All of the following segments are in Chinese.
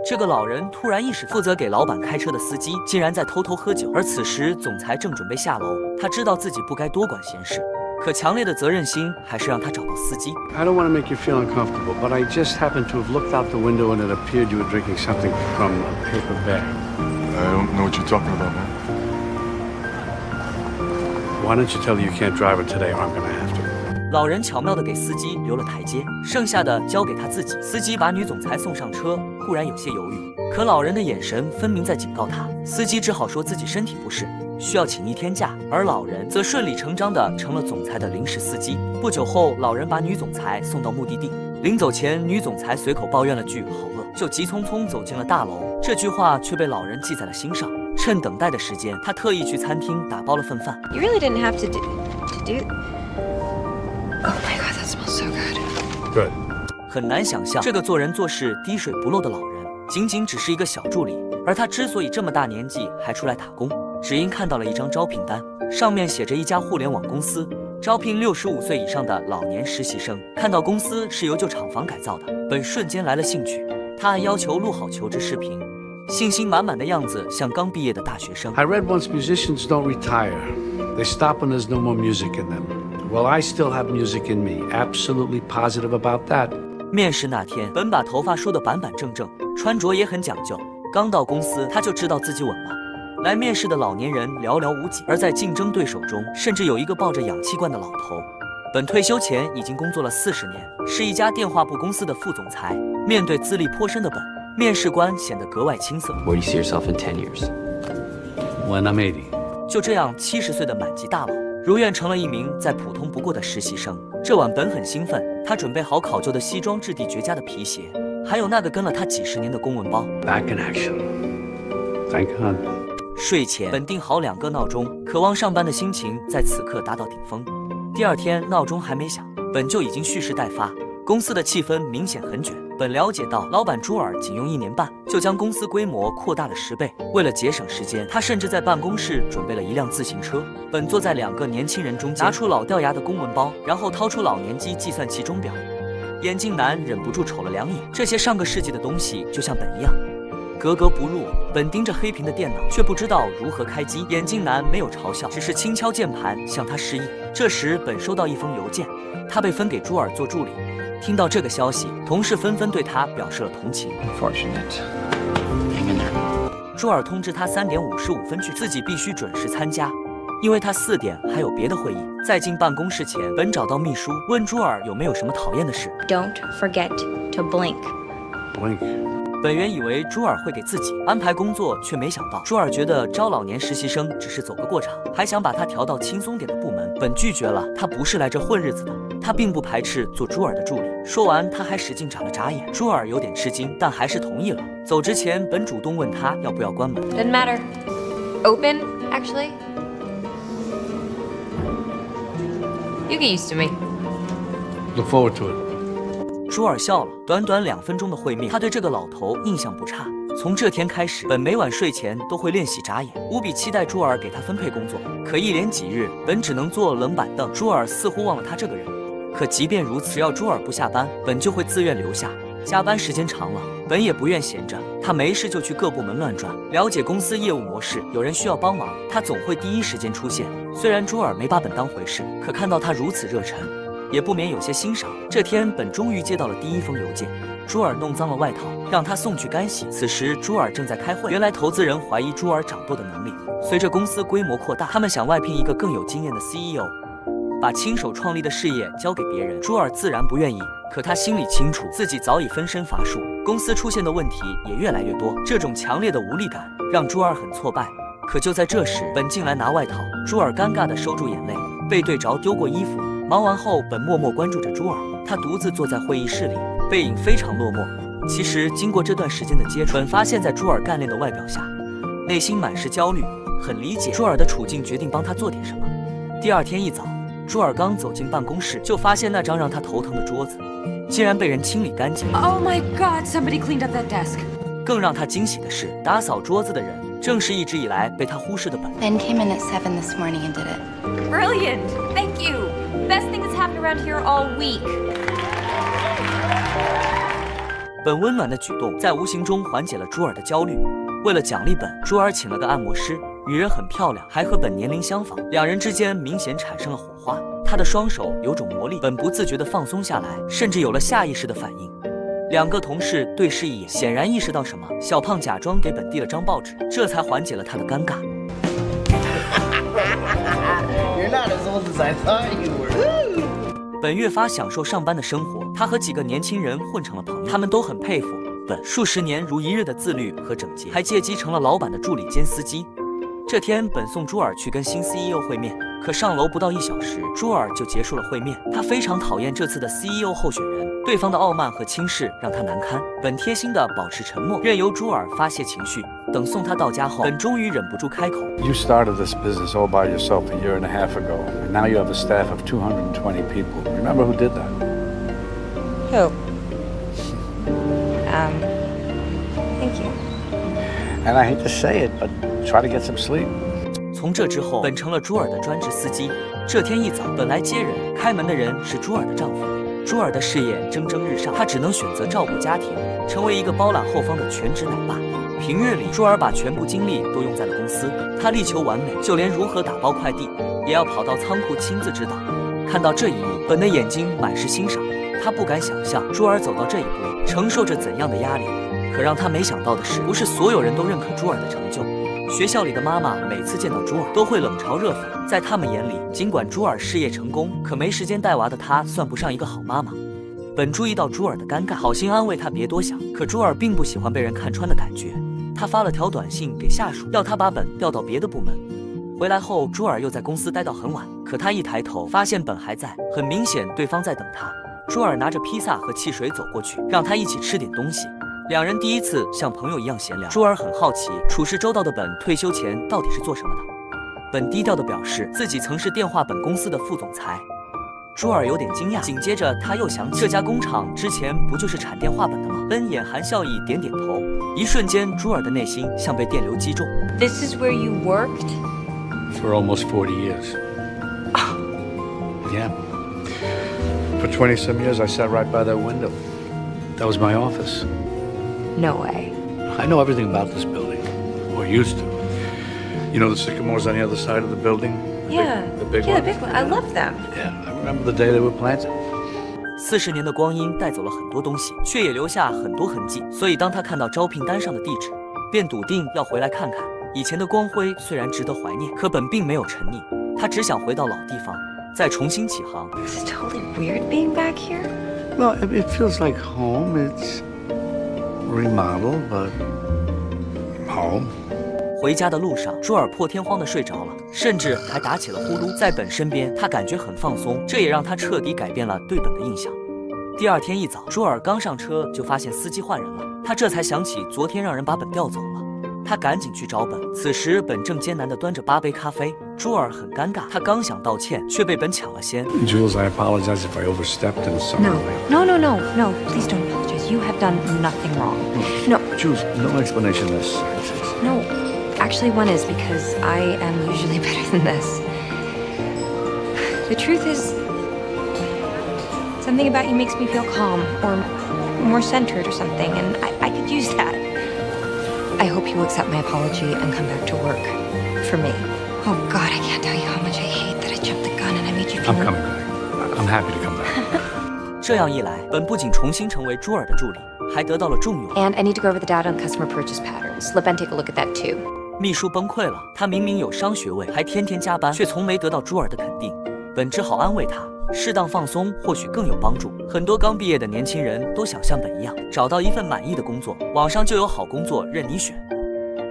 这个老人突然意识到，负责给老板开车的司机竟然在偷偷喝酒，而此时总裁正准备下楼，他知道自己不该多管闲事。 可强烈的责任心还是让他找到司机。I don't want to make you feel uncomfortable, but I just happened to have looked out the window and it appeared you were drinking something from a paper bag. I don't know what you're talking about, man. Why don't you tell her you can't drive her today, or I'm gonna have to. 老人巧妙地给司机留了台阶，剩下的交给他自己。司机把女总裁送上车，固然有些犹豫，可老人的眼神分明在警告他。司机只好说自己身体不适，需要请1天假，而老人则顺理成章地成了总裁的临时司机。不久后，老人把女总裁送到目的地。临走前，女总裁随口抱怨了句“好饿”，就急匆匆走进了大楼。这句话却被老人记在了心上。趁等待的时间，他特意去餐厅打包了份饭。You really didn't have to do. Oh my god, that smells so good. Good. 很难想象，这个做人做事滴水不漏的老人，仅仅只是一个小助理。而他之所以这么大年纪还出来打工，只因看到了一张招聘单，上面写着一家互联网公司招聘65岁以上的老年实习生。看到公司是由旧厂房改造的，本瞬间来了兴趣。他还要求录好求职视频，信心满满的样子像刚毕业的大学生。I read once musicians don't retire. They stop when there's no more music in them. Well, I still have music in me. Absolutely positive about that. 面试那天，本把头发梳得板板正正，穿着也很讲究。刚到公司，他就知道自己稳了。来面试的老年人寥寥无几，而在竞争对手中，甚至有一个抱着氧气罐的老头。本退休前已经工作了40年，是一家电话部公司的副总裁。面对资历颇深的本，面试官显得格外青涩。Where do you see yourself in 10 years? When I'm 80. 就这样，70岁的满级大佬如愿成了一名再普通不过的实习生。这晚本很兴奋，他准备好考究的西装，质地绝佳的皮鞋，还有那个跟了他几10年的公文包。Back in action. Thank God. 睡前，本定好2个闹钟，渴望上班的心情在此刻达到顶峰。第二天闹钟还没响，本就已经蓄势待发。公司的气氛明显很卷。本了解到，老板朱尔仅用1年半就将公司规模扩大了10倍。为了节省时间，他甚至在办公室准备了一辆自行车。本坐在2个年轻人中间，拿出老掉牙的公文包，然后掏出老年机计算器钟表。眼镜男忍不住瞅了2眼，这些上个世纪的东西就像本一样格格不入。本盯着黑屏的电脑，却不知道如何开机。眼镜男没有嘲笑，只是轻敲键盘向他示意。这时，本收到一封邮件，他被分给朱尔做助理。听到这个消息，同事纷纷对他表示了同情。Unfortunate. Hang in there. 朱尔通知他3点55分去，自己必须准时参加，因为他4点还有别的会议。在进办公室前，本找到秘书，问朱尔有没有什么讨厌的事。Don't forget to blink. Blink. 本原以为朱尔会给自己安排工作，却没想到朱尔觉得招老年实习生只是走个过场，还想把他调到轻松点的部门。本拒绝了，他不是来这混日子的。他并不排斥做朱尔的助理。说完，他还使劲眨了眨眼。朱尔有点吃惊，但还是同意了。走之前，本主动问他要不要关门。Doesn't matter. Open, actually. You get used to me. Look forward to it. 朱尔笑了。短短2分钟的会面，他对这个老头印象不差。从这天开始，本每晚睡前都会练习眨眼，无比期待朱尔给他分配工作。可一连几日，本只能坐冷板凳。朱尔似乎忘了他这个人。可即便如此，只要朱尔不下班，本就会自愿留下。加班时间长了，本也不愿闲着，他没事就去各部门乱转，了解公司业务模式。有人需要帮忙，他总会第一时间出现。虽然朱尔没把本当回事，可看到他如此热忱，也不免有些欣赏。这天，本终于接到了第1封邮件。朱尔弄脏了外套，让他送去干洗。此时，朱尔正在开会。原来，投资人怀疑朱尔掌舵的能力。随着公司规模扩大，他们想外聘一个更有经验的 CEO。把亲手创立的事业交给别人，朱尔自然不愿意。可他心里清楚，自己早已分身乏术，公司出现的问题也越来越多。这种强烈的无力感让朱尔很挫败。可就在这时，本进来拿外套，朱尔尴尬地收住眼泪，背对着丢过衣服。忙完后，本默默关注着朱尔，他独自坐在会议室里，背影非常落寞。其实经过这段时间的接触，本发现在朱尔干练的外表下，内心满是焦虑，很理解朱尔的处境，决定帮他做点什么。第二天一早，朱尔刚走进办公室，就发现那张让他头疼的桌子竟然被人清理干净。 Oh my god, somebody cleaned up that desk. 更让他惊喜的是，打扫桌子的人正是一直以来被他忽视的本。 Ben came in at 7 this morning and did it. Brilliant. Thank you. Best thing that's happened around here all week. 本温暖的举动在无形中缓解了朱尔的焦虑。为了奖励本，朱尔请了个按摩师，女人很漂亮，还和本年龄相仿，两人之间明显产生了火花。她的双手有种魔力，本不自觉地放松下来，甚至有了下意识的反应。两个同事对视一眼，显然意识到什么。小胖假装给本递了张报纸，这才缓解了他的尴尬。You're not as old as I thought you were. 本越发享受上班的生活，他和几个年轻人混成了朋友，他们都很佩服本数十年如一日的自律和整洁，还借机成了老板的助理兼司机。这天，本送朱尔去跟新 CEO 会面，可上楼不到1小时，朱尔就结束了会面。他非常讨厌这次的 CEO 候选人，对方的傲慢和轻视让他难堪。本贴心地保持沉默，任由朱尔发泄情绪。等送他到家后，本终于忍不住开口 You started this business all by yourself a year and a half ago, and now you have a staff of 220 people. Remember who did that? Who? Thank you. And I hate to say it, but try to get some sleep. 从这之后，本成了朱尔的专职司机。这天一早，本来接人，开门的人是朱尔的丈夫。朱尔的事业蒸蒸日上，他只能选择照顾家庭，成为一个包揽后方的全职奶爸。平日里，朱尔把全部精力都用在了公司，他力求完美，就连如何打包快递，也要跑到仓库亲自指导。看到这一幕，本的眼睛满是欣赏。他不敢想象朱尔走到这一步，承受着怎样的压力。可让他没想到的是，不是所有人都认可朱尔的成就。学校里的妈妈每次见到朱尔都会冷嘲热讽，在他们眼里，尽管朱尔事业成功，可没时间带娃的她算不上一个好妈妈。本注意到朱尔的尴尬，好心安慰他别多想，可朱尔并不喜欢被人看穿的感觉。他发了条短信给下属，要他把本调到别的部门。回来后，朱尔又在公司待到很晚，可他一抬头发现本还在，很明显对方在等他。朱尔拿着披萨和汽水走过去，让他一起吃点东西。两人第一次像朋友一样闲聊。朱尔很好奇，处事周到的本退休前到底是做什么的。本低调地表示自己曾是电话本公司的副总裁。朱尔有点惊讶，紧接着他又想起这家工厂之前不就是产电话本的吗？本眼含笑意点点头。一瞬间，朱尔的内心像被电流击中。This is where you worked? For almost 40 years. Yeah. For 20-some years, I sat right by that window. That was my office. No way. I know everything about this building, or used to. You know the sycamores on the other side of the building? The big yeah, one? the big one. I love them. Yeah, I remember the day they were planted. 40年的光阴带走了很多东西，却也留下很多痕迹。所以当他看到招聘单上的地址，便笃定要回来看看。以前的光辉虽然值得怀念，可本并没有沉溺，他只想回到老地方，再重新起航。It's totally weird being back here. Well, it feels like home. It's remodeled, but home. 回家的路上，朱尔破天荒地睡着了，甚至还打起了呼噜。在本身边，他感觉很放松，这也让他彻底改变了对本的印象。第二天一早，朱尔刚上车就发现司机换人了，他这才想起昨天让人把本调走了。他赶紧去找本，此时本正艰难地端着8杯咖啡。朱尔很尴尬，他刚想道歉，却被本抢了先。Jules, I apologize if I overstepped in some way. No. Please don't apologize. You have done nothing wrong. No. Jules, no explanation this. No. Actually, one is because I am usually better than this. The truth is, something about you makes me feel calm or more centered or something, and I could use that. I hope you will accept my apology and come back to work for me. Oh God, I can't tell you how much I hate that I jumped the gun and I made you feel. I'm coming back. I'm happy to come back. 这样一来，本不仅重新成为朱尔的助理，还得到了重用。And I need to go over the data on customer purchase patterns. Let Ben take a look at that too. 秘书崩溃了，他明明有商学位，还天天加班，却从没得到朱尔的肯定。本只好安慰他，适当放松或许更有帮助。很多刚毕业的年轻人都想像本一样，找到一份满意的工作，网上就有好工作任你选。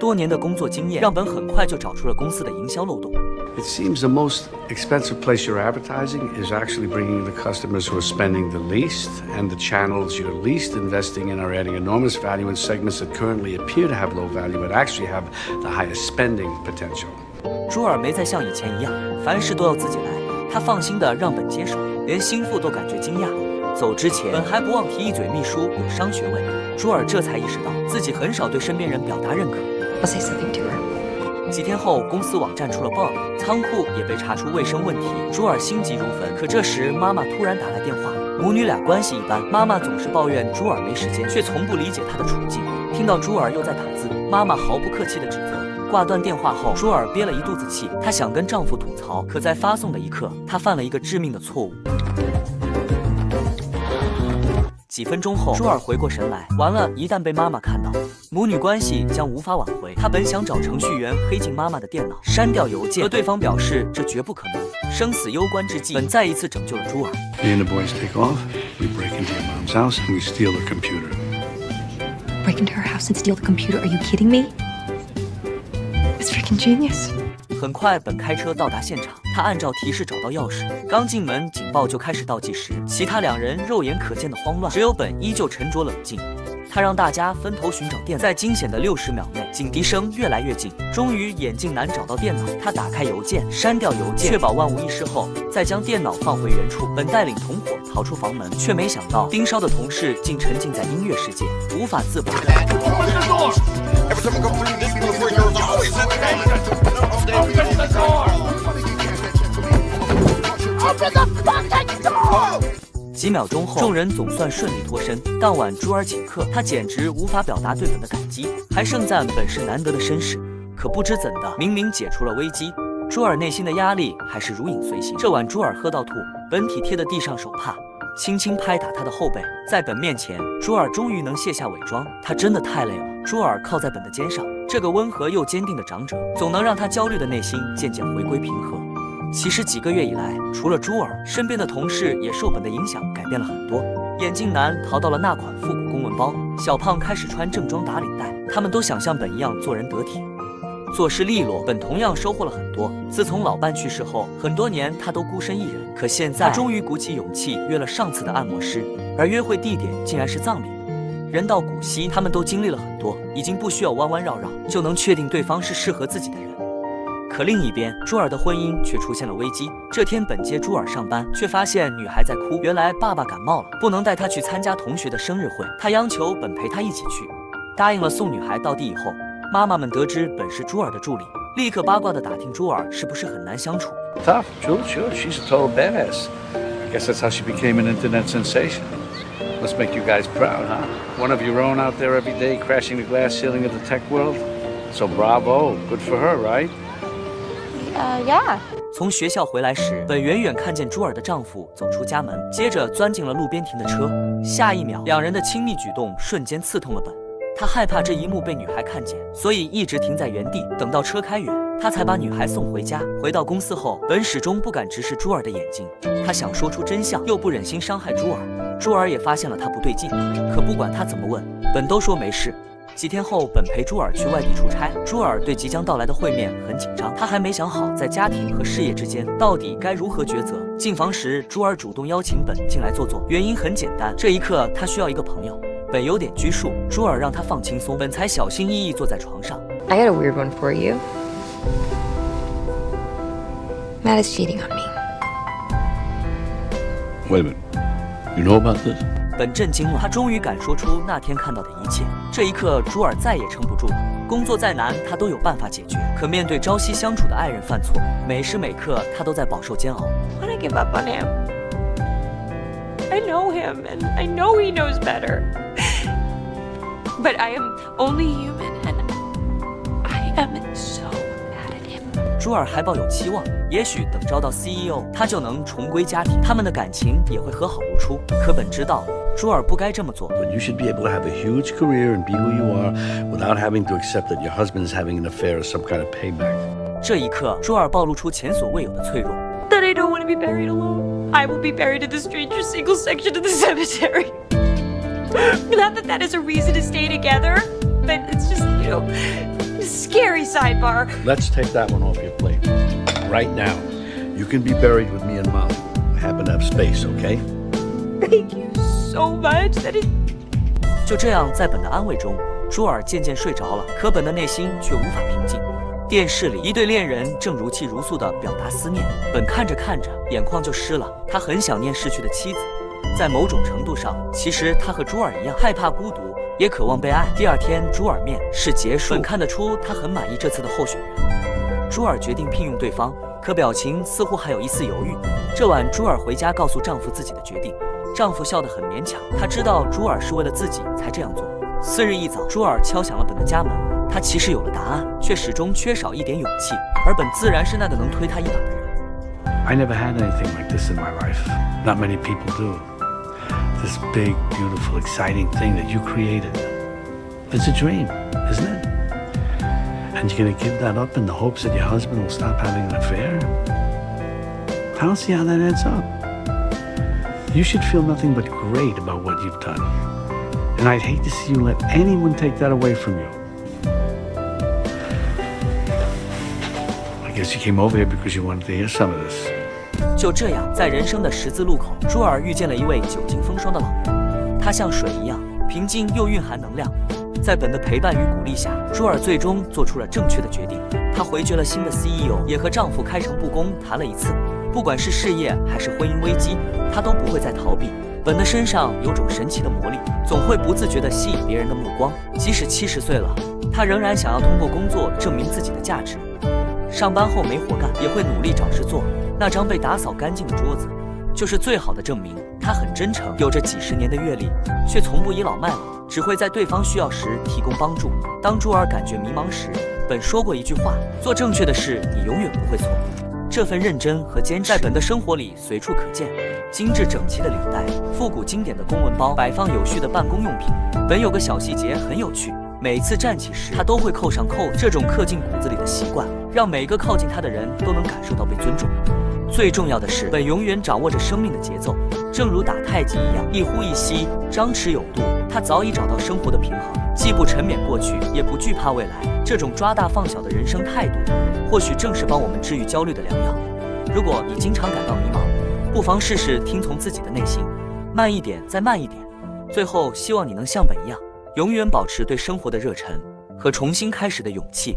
多年的工作经验让本很快就找出了公司的营销漏洞。It seems the most expensive place you're advertising is actually bringing the customers who are spending the least, and the channels you're least investing in are adding enormous value in segments that currently appear to have low value but actually have the highest spending potential. 朱尔没再像以前一样，凡事都要自己来，他放心地让本接手，连心腹都感觉惊讶。走之前，本还不忘提一嘴秘书有商学位。朱尔这才意识到自己很少对身边人表达认可。I'll say something to her. 几天后，公司网站出了 bug， 仓库也被查出卫生问题。朱尔心急如焚，可这时妈妈突然打来电话，母女俩关系一般，妈妈总是抱怨朱尔没时间，却从不理解她的处境。听到朱尔又在打字，妈妈毫不客气地指责。挂断电话后，朱尔憋了一肚子气，她想跟丈夫吐槽，可在发送的一刻，她犯了一个致命的错误。几分钟后，朱尔回过神来，完了，一旦被妈妈看到，母女关系将无法挽回。他本想找程序员黑进妈妈的电脑，删掉邮件，可对方表示这绝不可能。生死攸关之际，本再一次拯救了朱尔。 Me and the boys take off. We break into your mom's house and we steal her computer. Break into her house and steal the computer? Are you kidding me? It's freaking genius. 很快，本开车到达现场，他按照提示找到钥匙，刚进门，警报就开始倒计时。其他两人肉眼可见的慌乱，只有本依旧沉着冷静。他让大家分头寻找电脑，在惊险的60秒内，警笛声越来越近。终于，眼镜男找到电脑，他打开邮件，删掉邮件，确保万无一失后，再将电脑放回原处。本带领同伙逃出房门，却没想到盯梢的同事竟沉浸在音乐世界，无法自拔。 几秒钟后，众人总算顺利脱身。当晚，朱尔请客，他简直无法表达对本的感激，还盛赞本是难得的绅士。可不知怎的，明明解除了危机，朱尔内心的压力还是如影随形。这晚，朱尔喝到吐，本体贴的地上手帕，轻轻拍打他的后背。在本面前，朱尔终于能卸下伪装，他真的太累了。朱尔靠在本的肩上，这个温和又坚定的长者，总能让他焦虑的内心渐渐回归平和。 其实几个月以来，除了朱尔，身边的同事也受本的影响改变了很多。眼镜男淘到了那款复古公文包，小胖开始穿正装打领带，他们都想像本一样做人得体，做事利落。本同样收获了很多。自从老伴去世后，很多年他都孤身一人，可现在他终于鼓起勇气约了上次的按摩师，而约会地点竟然是葬礼。人到古稀，他们都经历了很多，已经不需要弯弯绕绕就能确定对方是适合自己的人。 可另一边，朱尔的婚姻却出现了危机。这天，本接朱尔上班，却发现女孩在哭。原来爸爸感冒了，不能带她去参加同学的生日会。他央求本陪他一起去，答应了。送女孩到地以后，妈妈们得知本是朱尔的助理，立刻八卦地打听朱尔是不是很难相处。Tough, sure. She's a total badass. I guess that's how she became an internet sensation. Must make you guys proud, huh? One of your own out there every day crashing the glass ceiling of the tech world. So bravo, good for her, right? Yeah. 从学校回来时，本远远看见朱尔的丈夫走出家门，接着钻进了路边停的车。下一秒，两人的亲密举动瞬间刺痛了本。他害怕这一幕被女孩看见，所以一直停在原地，等到车开远，他才把女孩送回家。回到公司后，本始终不敢直视朱尔的眼睛，他想说出真相，又不忍心伤害朱尔。朱尔也发现了他不对劲，可不管他怎么问，本都说没事。 几天后，本陪朱尔去外地出差。朱尔对即将到来的会面很紧张，他还没想好在家庭和事业之间到底该如何抉择。进房时，朱尔主动邀请本进来坐坐，原因很简单，这一刻他需要一个朋友。本有点拘束，朱尔让他放轻松，本才小心翼翼坐在床上。I got a weird one for you. Matt is cheating on me. Wait a minute. You know about this? 本震惊了，他终于敢说出那天看到的一切。这一刻，朱尔再也撑不住了。工作再难，他都有办法解决。可面对朝夕相处的爱人犯错，每时每刻他都在饱受煎熬。I wanna give up on him. I know him, and I know he knows better. But I am only human, and I am so mad at him. 朱尔还抱有期望，也许等招到 CEO， 他就能重归家庭，他们的感情也会和好如初。可本知道。 朱尔不该这么做。But you should be able to have a huge career and be who you are without having to accept that your husband's having an affair or some kind of payback. 这一刻，朱尔暴露出前所未有的脆弱。That I don't want to be buried alone. I will be buried in the stranger single section of the cemetery. Not that that is a reason to stay together, but it's just, you know, a scary sidebar. Let's take that one off your plate. Right now, you can be buried with me and Mom. I happen to have space, okay? Thank you. So much that it... 就这样，在本的安慰中，朱尔渐渐睡着了。可本的内心却无法平静。电视里，一对恋人正如泣如诉地表达思念。本看着看着，眼眶就湿了。他很想念逝去的妻子。在某种程度上，其实他和朱尔一样，害怕孤独，也渴望被爱。第二天，朱尔面试结束，本看得出他很满意这次的候选人。朱尔决定聘用对方，可表情似乎还有一丝犹豫。这晚，朱尔回家告诉丈夫自己的决定。丈夫笑得很勉强，他知道朱尔是为了自己才这样做。次日一早，朱尔敲响了本的家门，他其实有了答案，却始终缺少一点勇气，而本自然是那个能推他一把的人。I never had anything like this in my life. Not many people do. This big, beautiful, exciting thing that you created. It's a dream, isn't it? And you're going to give that up in the hopes that your husband will stop having an affair? I don't see how that adds up. You should feel nothing but great about what you've done. And I'd hate to see you let anyone take that away from you. I guess you came over here because you wanted to hear some of this. 就这样，在人生的十字路口，朱尔遇见了一位久经风霜的老人。他像水一样平静又蕴含能量。在本的陪伴与鼓励下，朱尔最终做出了正确的决定。她回绝了新的 CEO， 也和丈夫开诚布公谈了一次。不管是事业还是婚姻危机，她都不会再逃避。本的身上有种神奇的魔力，总会不自觉地吸引别人的目光。即使70岁了，她仍然想要通过工作证明自己的价值。上班后没活干，也会努力找事做。那张被打扫干净的桌子，就是最好的证明。他很真诚，有着几十年的阅历，却从不倚老卖老，只会在对方需要时提供帮助。当朱尔感觉迷茫时，本说过一句话：做正确的事，你永远不会错。这份认真和坚持在本的生活里随处可见。精致整齐的领带，复古经典的公文包，摆放有序的办公用品。本有个小细节很有趣，每次站起时，他都会扣上扣子。这种刻进骨子里的习惯，让每个靠近他的人都能感受到被尊重。最重要的是，本永远掌握着生命的节奏，正如打太极一样，一呼一吸，张弛有度。他早已找到生活的平衡，既不沉湎过去，也不惧怕未来。这种抓大放小的人生态度，或许正是帮我们治愈焦虑的良药。如果你经常感到迷茫，不妨试试听从自己的内心，慢一点，再慢一点。最后，希望你能像本一样，永远保持对生活的热忱和重新开始的勇气。